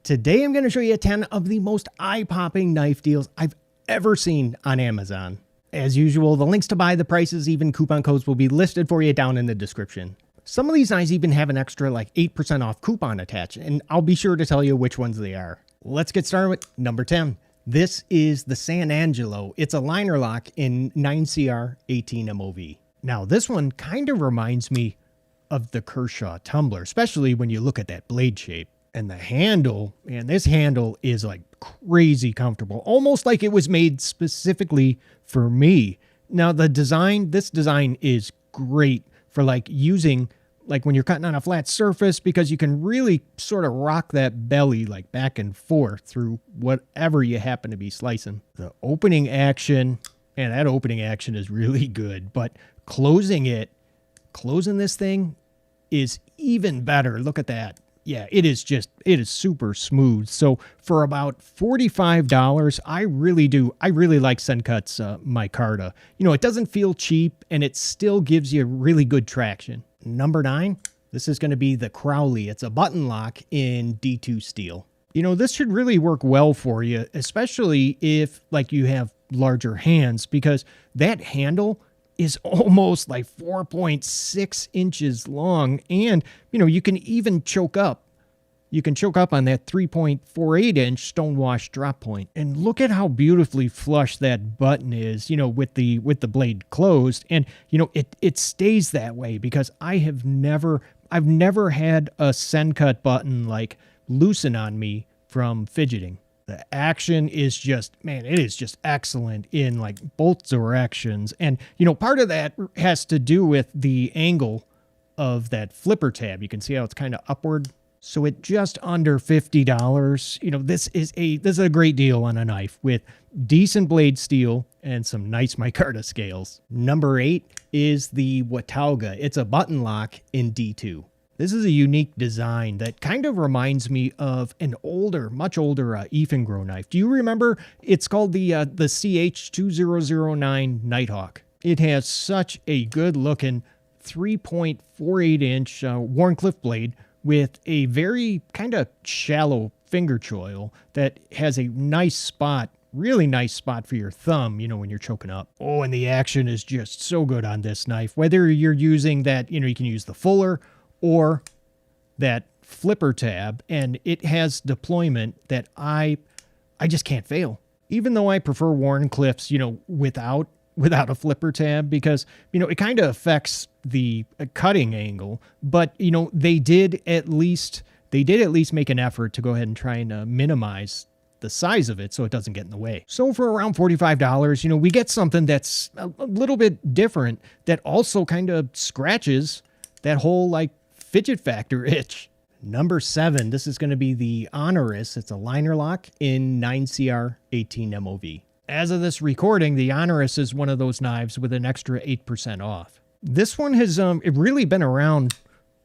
Today I'm going to show you 10 of the most eye-popping knife deals I've ever seen on Amazon. As usual, the links to buy, the prices, even coupon codes will be listed for you down in the description. Some of these knives even have an extra like 8% off coupon attached, and I'll be sure to tell you which ones they are. Let's get started with number 10. This is the San Angelo. It's a liner lock in 9CR 18 MOV. Now this one kind of reminds me of the Kershaw tumbler, especially when you look at that blade shape. And the handle, man, this handle is like crazy comfortable, almost like it was made specifically for me. Now the design, this design is great for like using, like when you're cutting on a flat surface, because you can really sort of rock that belly like back and forth through whatever you happen to be slicing. The opening action, man, that opening action is really good, but closing this thing is even better. Look at that. Yeah, it is super smooth. So for about $45, I really like SENCUT's micarta. You know, it doesn't feel cheap and it still gives you really good traction. Number 9, this is going to be the Crowley. It's a button lock in D2 steel. You know, this should really work well for you, especially if like you have larger hands, because that handle is almost like 4.6 inches long. And, you know, you can even choke up. You can choke up on that 3.48 inch stonewash drop point. And look at how beautifully flush that button is, you know, with the blade closed. And, you know, it stays that way because I've never had a SENCUT button like loosen on me from fidgeting. The action is just, man, it is just excellent in like both directions. And, you know, part of that has to do with the angle of that flipper tab. You can see how it's kind of upward. So at just under $50, you know, this is a great deal on a knife with decent blade steel and some nice micarta scales. Number 8 is the Watauga. It's a button lock in D2. This is a unique design that kind of reminds me of an older, much older Efingro knife. Do you remember? It's called the CH2009 Nighthawk. It has such a good looking 3.48 inch Wharncliffe blade with a very kind of shallow finger choil that has a nice spot, really nice spot for your thumb, you know, when you're choking up. Oh, and the action is just so good on this knife. Whether you're using that, you know, you can use the fuller or that flipper tab, and it has deployment that I just can't fail. Even though I prefer Wharncliffes, you know, without a flipper tab, because, you know, it kind of affects the cutting angle, but, you know, they did at least make an effort to go ahead and try and minimize the size of it so it doesn't get in the way. So for around $45, you know, we get something that's a little bit different that also kind of scratches that whole like fidget factor itch. Number 7, this is going to be the Honoris. It's a liner lock in 9CR 18 MOV. As of this recording, the Honoris is one of those knives with an extra 8% off. This one has it really been around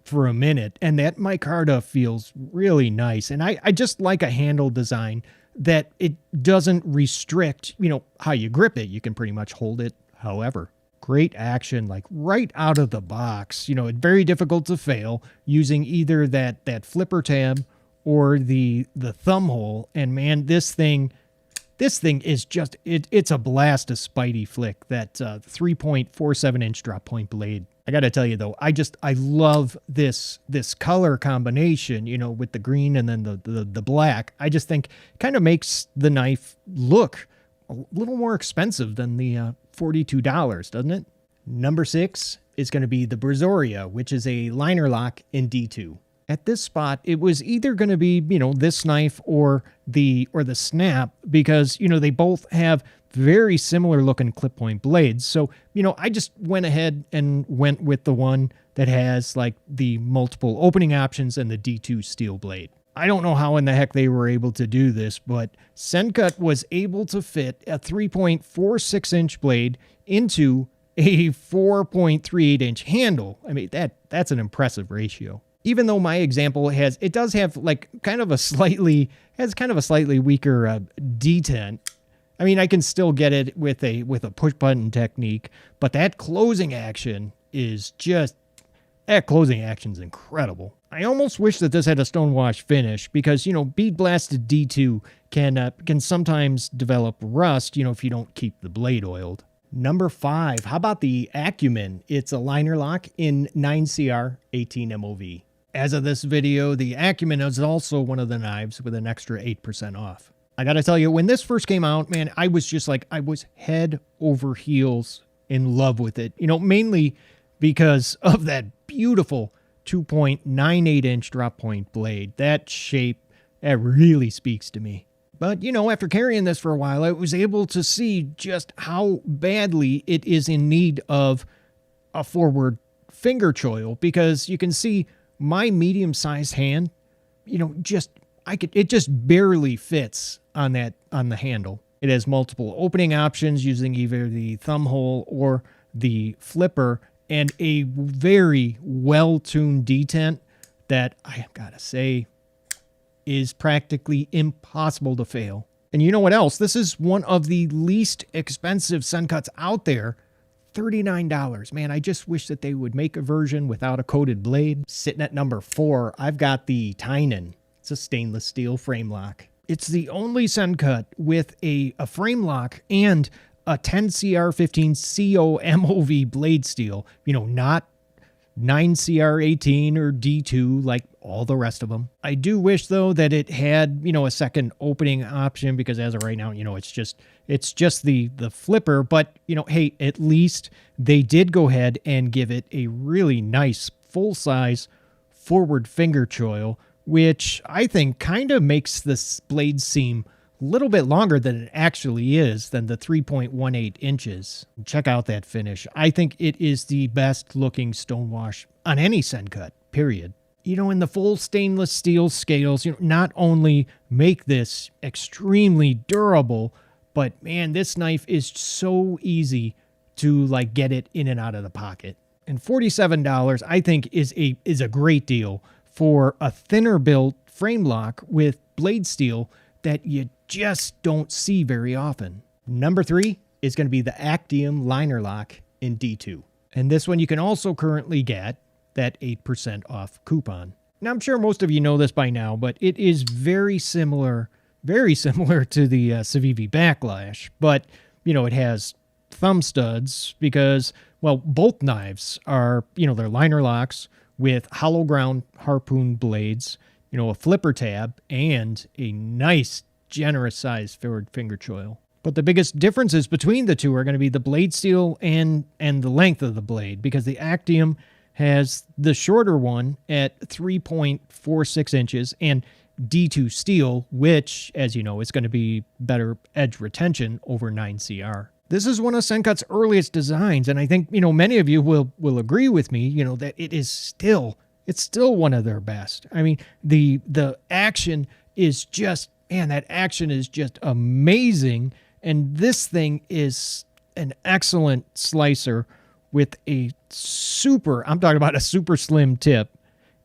for a minute, and that micarta feels really nice. And I just like a handle design that it doesn't restrict, you know, how you grip it. You can pretty much hold it however. Great action, like right out of the box. You know, it's very difficult to fail using either that flipper tab or the thumb hole. And man, this thing is just, it's a blast of Spidey flick, that 3.47 inch drop point blade. I got to tell you though, I love this color combination, you know, with the green and then the black. I just think it kind of makes the knife look a little more expensive than the $42, doesn't it? Number 6 is going to be the Brazoria, which is a liner lock in D2. At this spot, it was either going to be, you know, this knife or the Snap, because, you know, they both have very similar looking clip point blades. So, you know, I just went ahead and went with the one that has like the multiple opening options and the D2 steel blade. I don't know how in the heck they were able to do this, but SENCUT was able to fit a 3.46 inch blade into a 4.38 inch handle. I mean, that's an impressive ratio. Even though my example does have like kind of a slightly weaker detent. I mean, I can still get it with a push button technique, but that closing action is just that closing action's incredible. I almost wish that this had a stonewash finish because, bead blasted D2 can sometimes develop rust, if you don't keep the blade oiled. Number 5, how about the Acumen? It's a liner lock in 9CR 18 MOV. As of this video, the Acumen is also one of the knives with an extra 8% off. I gotta tell you, when this first came out, man, I was head over heels in love with it. Mainly because of that beautiful 2.98 inch drop point blade. That shape, that really speaks to me. But, after carrying this for a while, I was able to see just how badly it is in need of a forward finger choil, because you can see my medium-sized hand, it just barely fits on the handle. It has multiple opening options using either the thumb hole or the flipper, and a very well-tuned detent that I gotta say is practically impossible to fail. And you know what else? This is one of the least expensive SENCUTs out there. $39. Man, I just wish that they would make a version without a coated blade. Sitting at number 4, I've got the Tynan. It's a stainless steel frame lock. It's the only SENCUT with a frame lock and a 10CR15 COMOV blade steel. Not 9CR18 or D2 like all the rest of them. I do wish, though, that it had, a second opening option, because as of right now, it's just the flipper. But, hey, at least they did go ahead and give it a really nice full-size forward finger choil, which I think kind of makes this blade seem a little bit longer than it actually is, than the 3.18 inches. Check out that finish. I think it is the best looking stonewash on any SENCUT, period. And the full stainless steel scales, not only make this extremely durable, but man, this knife is so easy to get it in and out of the pocket. And $47, I think, is a great deal for a thinner built frame lock with blade steel that you just don't see very often. Number 3 is going to be the Actium liner lock in D2. And this one you can also currently get that 8% off coupon. Now, I'm sure most of you know this by now, but it is very similar to the Civivi Backlash. But, it has thumb studs because, well, both knives are, they're liner locks with hollow ground harpoon blades, a flipper tab, and a nice generous sized forward finger choil. But the biggest differences between the two are going to be the blade steel and the length of the blade, because the Actium has the shorter one at 3.46 inches and D2 steel, which, as you know, is going to be better edge retention over 9CR. This is one of SENCUT's earliest designs, and I think, many of you will agree with me, that it's still one of their best. I mean, the action is just, man, that action is just amazing. And this thing is an excellent slicer with I'm talking about a super slim tip.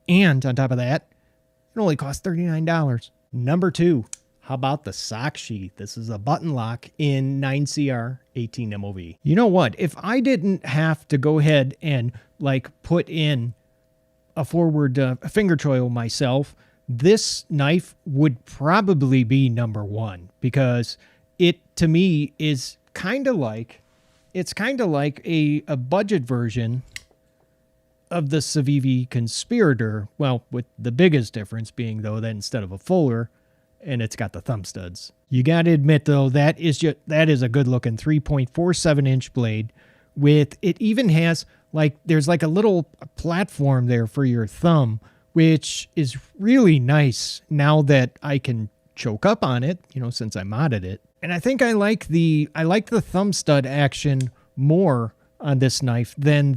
And on top of that, it only costs $39. Number 2, how about the sock sheath? This is a button lock in 9CR 18 MOV. You know what? If I didn't have to go ahead and put in a forward finger choil myself, this knife would probably be number 1, because it, to me, is kind of like a budget version of the Civivi Conspirator. Well, with the biggest difference being, though, that instead of a fuller, and it's got the thumb studs. You got to admit, though, that is a good-looking 3.47-inch blade. With it even has there's a little platform there for your thumb, which is really nice now that I can choke up on it, since I modded it. And I think I like the thumb stud action more on this knife than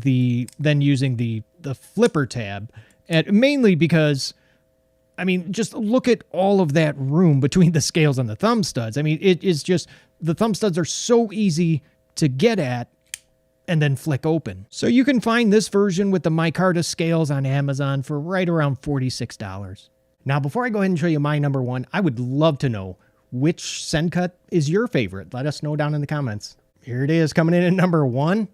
using the flipper tab, and mainly because, I mean, just look at all of that room between the scales and the thumb studs. I mean, it is just, the thumb studs are so easy to get at and then flick open. So you can find this version with the micarta scales on Amazon for right around $46. Now, before I go ahead and show you my number 1, I would love to know which SENCUT is your favorite. Let us know down in the comments. Here it is, coming in at number 1.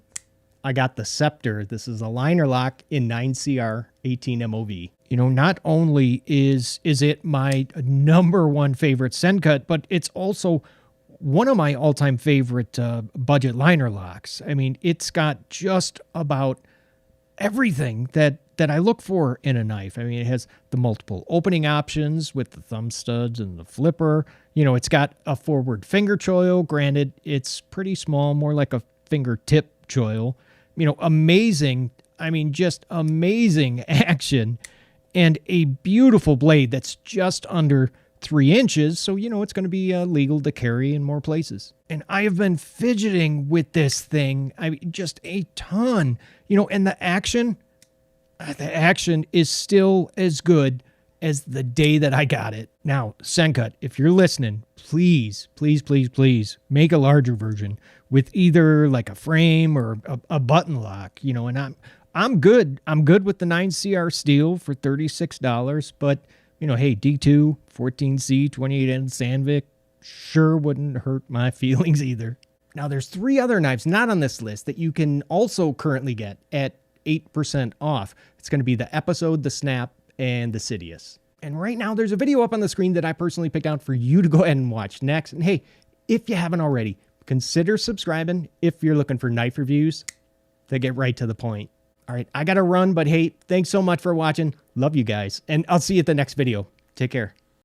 I got the Scepter. This is a liner lock in 9CR 18 MOV. You know, not only is it my #1 favorite SENCUT, but it's also one of my all-time favorite budget liner locks. I mean, it's got just about everything that I look for in a knife. I mean, it has the multiple opening options with the thumb studs and the flipper. You know, it's got a forward finger choil. Granted, it's pretty small, more like a fingertip choil. You know, amazing. I mean, just amazing action, and a beautiful blade that's just under 3 inches. So, you know, it's going to be legal to carry in more places. And I have been fidgeting with this thing. I mean, just a ton, you know, and the action is still as good as the day that I got it. Now, SENCUT, if you're listening, please, please, please, please make a larger version with either like a frame or a button lock, you know, and I'm good. I'm good with the 9CR steel for $36, but you know, hey, D2, 14C, 28N Sandvik sure wouldn't hurt my feelings either. Now, there's 3 other knives not on this list that you can also currently get at 8% off. It's going to be the Episode, the Snap, and the Sidious. And right now, there's a video up on the screen that I personally picked out for you to go ahead and watch next. And hey, if you haven't already, consider subscribing if you're looking for knife reviews that get right to the point. All right, I got to run, but hey, thanks so much for watching. Love you guys, and I'll see you at the next video. Take care.